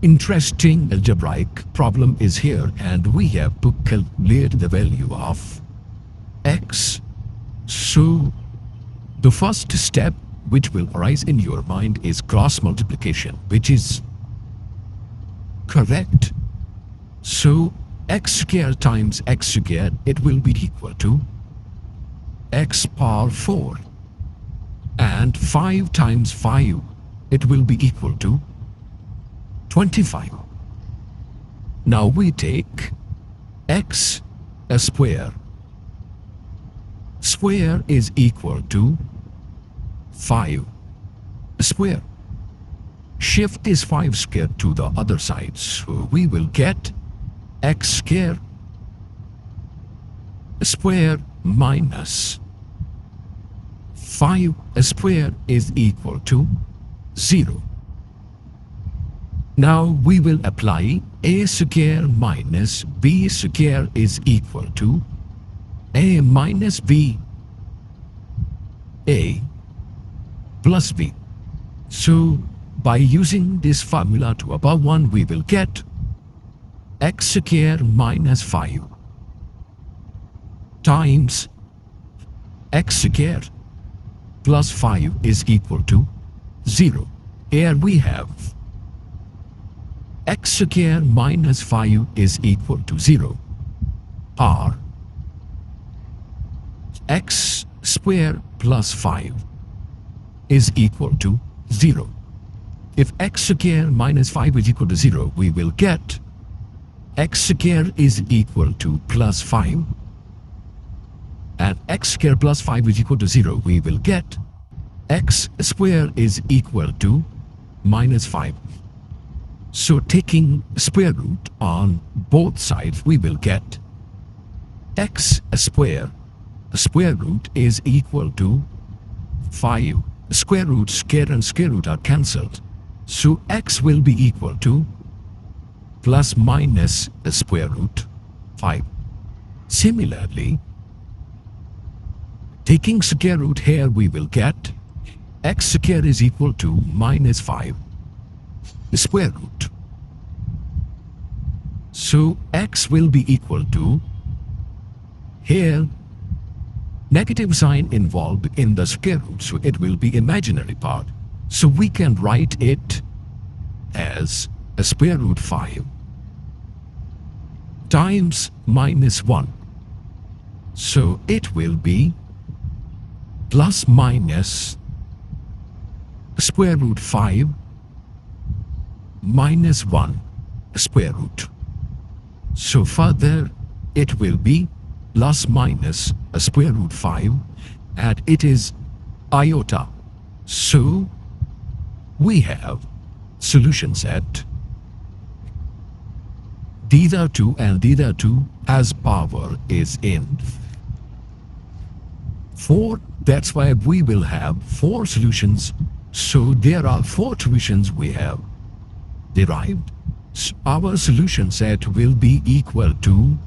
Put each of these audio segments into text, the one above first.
interesting algebraic problem is here, and we have to calculate the value of x. So the first step which will arise in your mind is cross multiplication, which is correct. So x squared times x squared, it will be equal to x power 4, and 5 times 5, it will be equal to 25. Now we take x square. Square is equal to 5 square. Shift this 5 square to the other side, so we will get x square minus 5 square is equal to 0. Now we will apply a square minus b square is equal to a minus b, a plus b. So by using this formula to above 1, we will get x square minus 5 times x square plus 5 is equal to 0. Here we have x square minus 5 is equal to 0, or x square plus 5 is equal to 0. If x square minus 5 is equal to 0, we will get x square is equal to plus 5, and x square plus 5 is equal to 0, we will get x square is equal to minus 5. So taking square root on both sides, we will get x square. The square root is equal to 5. Square root, square and square root are cancelled. So x will be equal to plus minus the square root 5. Similarly, taking square root here, we will get x square is equal to minus 5 the square root. So x will be equal to, here negative sign involved in the square root, so it will be imaginary part. So we can write it as a square root 5 times minus 1. So it will be plus minus square root 5 minus 1 square root. So further it will be plus minus a square root 5, and it is iota. So we have solution set theta 2 and theta 2 as power is in 4. That's why we will have 4 solutions. So there are 4 solutions we have derived. So our solution set will be equal to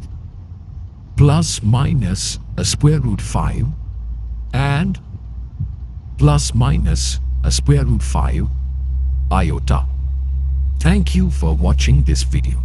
plus minus a square root 5 and plus minus a square root 5 iota. Thank you for watching this video.